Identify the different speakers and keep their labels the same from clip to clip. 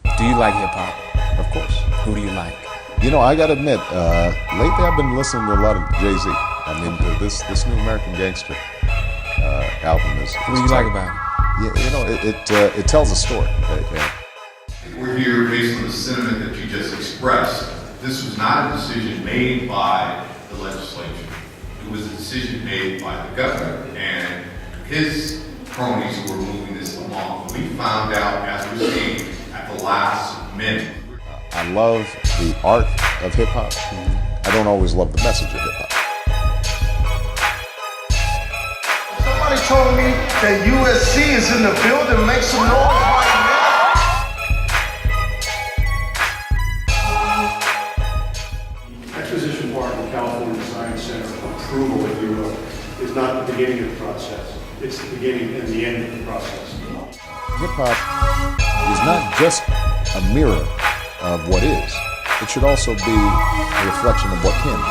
Speaker 1: Do you like hip hop?
Speaker 2: Of course.
Speaker 1: Who do you like?
Speaker 2: You know, I gotta admit, lately I've been listening to a lot of Jay-Z. I mean, this new American Gangster album is.
Speaker 1: What do you like about it?
Speaker 2: Yeah, you know, it tells a story.
Speaker 3: We're here based on the sentiment that you just expressed. This was not a decision made by the legislature. It was a decision made by the governor and his cronies who were moving this along. We found out, as we're seeing, at the last minute.
Speaker 2: I love the art of hip hop. I don't always love the message of hip hop.
Speaker 4: Somebody told me that U.S.C is in the building. Make some noise right now.
Speaker 5: Acquisition part of the California Science Center approval, if you will, is not the beginning of the process. It's the beginning and the end of the process.
Speaker 2: Hip hop is not just a mirror of what is. It should also be a reflection of what can be.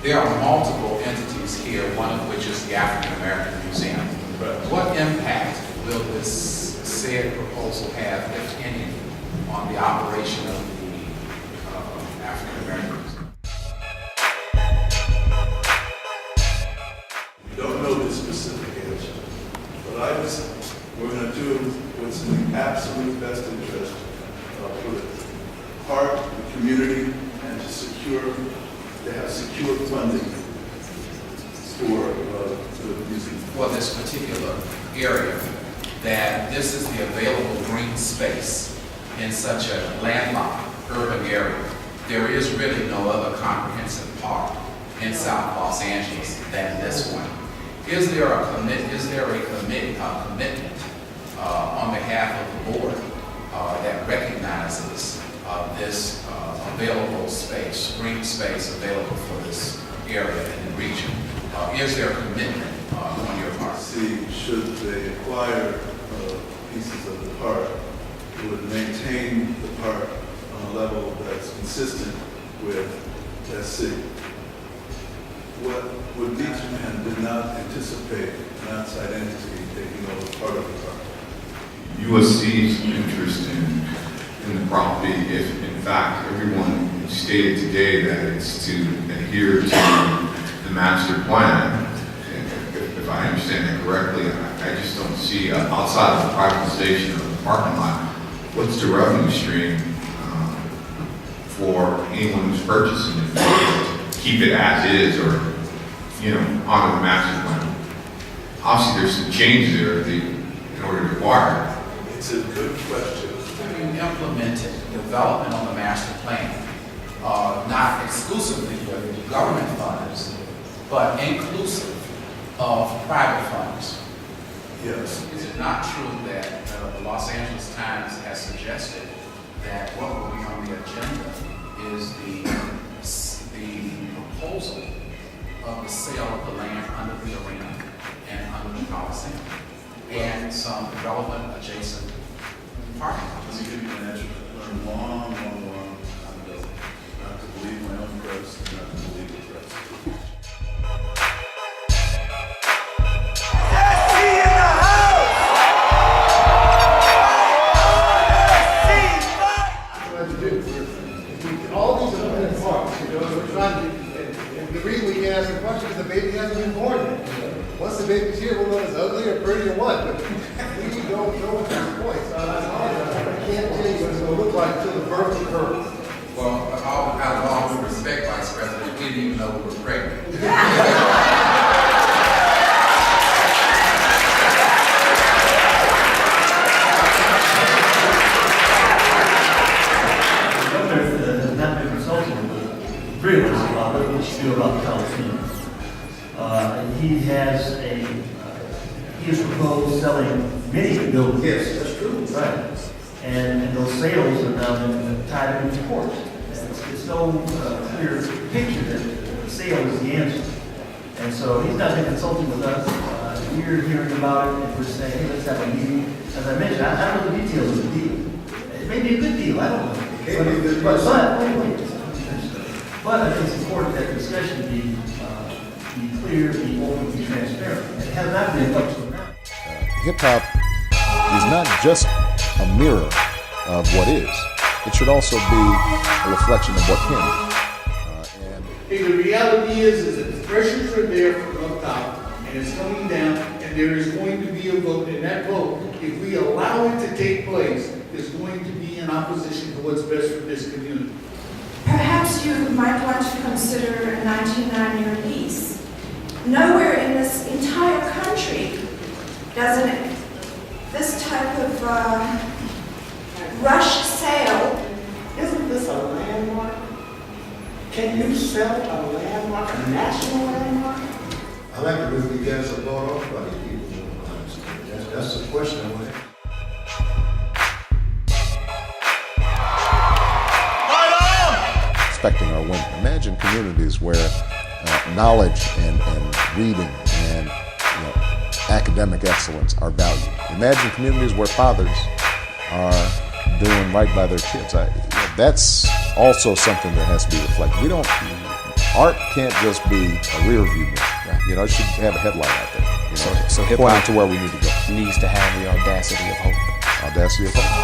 Speaker 6: There are multiple entities here, one of which is the African American Museum. What impact will this said proposal have, if any, on the operation of the African American Museum?
Speaker 7: We don't know the specific answer, but we're going to do what's in the absolute best interest for the part, the community, and to have secure funding for the museum.
Speaker 6: For this particular area, that this is the available green space in such a landlocked urban area. There is really no other comprehensive park in South Los Angeles than this one. Is there a commitment on behalf of the board that recognizes this available space, green space available for this area and the region? Is there a commitment on your part?
Speaker 7: See, should they acquire pieces of the park, it would maintain the park on a level that's consistent with SC. What Beachman did not anticipate an outside entity taking over part of the park.
Speaker 3: U.S.C's interest in the property, if in fact everyone stated today that it's to adhere to the master plan, if I understand that correctly, I just don't see, outside of the privatization of the parking lot, what's the revenue stream for anyone who's purchasing it? Keep it as is, or honor the master plan. Obviously, there's some changes there in order to acquire it.
Speaker 7: It's a good question.
Speaker 6: You implemented development on the master plan, not exclusively with government funds, but inclusive of private funds.
Speaker 7: Yes.
Speaker 6: Is it not true that the Los Angeles Times has suggested that what will be on the agenda is the proposal of the sale of the land under the arena and under the Coliseum and some relevant adjacent parking lots?
Speaker 7: Let me give you an answer. I learned long time ago not to believe my own press and not to believe the press.
Speaker 4: All these independent parks, we're trying to, and the reason we can't ask the question is the baby hasn't been born yet. Once the baby's here, we'll know if it's ugly or pretty or what. But we don't know at this point. So I can't tell you what it's going to look like until the birth occurs.
Speaker 6: Well, out of all due respect, Vice President, we didn't even know we were pregnant.
Speaker 8: Three of us about what we should do about the Coliseum. And he has proposed selling many buildings.
Speaker 4: Yes, that's true.
Speaker 8: Right. And those sales are now been tied into court. It's no clear picture that the sale is the answer. And so he's not been consulting with us. We're hearing about it and we're saying, hey, let's have a meeting. As I mentioned, I don't know the details of the deal. It may be a good deal, I don't know. But I think it's important that discussion be clear, be open, be transparent. It has not been up to now.
Speaker 2: Hip hop is not just a mirror of what is. It should also be a reflection of what can be.
Speaker 9: Hey, the reality is that the pressures are there from up top, and it's coming down, and there is going to be a vote, and that vote, if we allow it to take place, is going to be in opposition to what's best for this community.
Speaker 10: Perhaps you might want to consider a 99-year lease. Nowhere in this entire country does this type of rush sale.
Speaker 11: Isn't this a landmark? Can you sell a landmark, a national landmark?
Speaker 4: I like it when we gas are bought off by the people. That's the question I want to ask.
Speaker 2: Respecting our women. Imagine communities where knowledge and reading and academic excellence are valued. Imagine communities where fathers are doing right by their kids. That's also something that has to be reflected. Art can't just be a rear view mirror. Right. It should have a headlight out there.
Speaker 1: So hip
Speaker 2: pointing
Speaker 1: hop
Speaker 2: to where we need to go.
Speaker 1: needs to have the audacity of hope.
Speaker 2: Audacity of hope.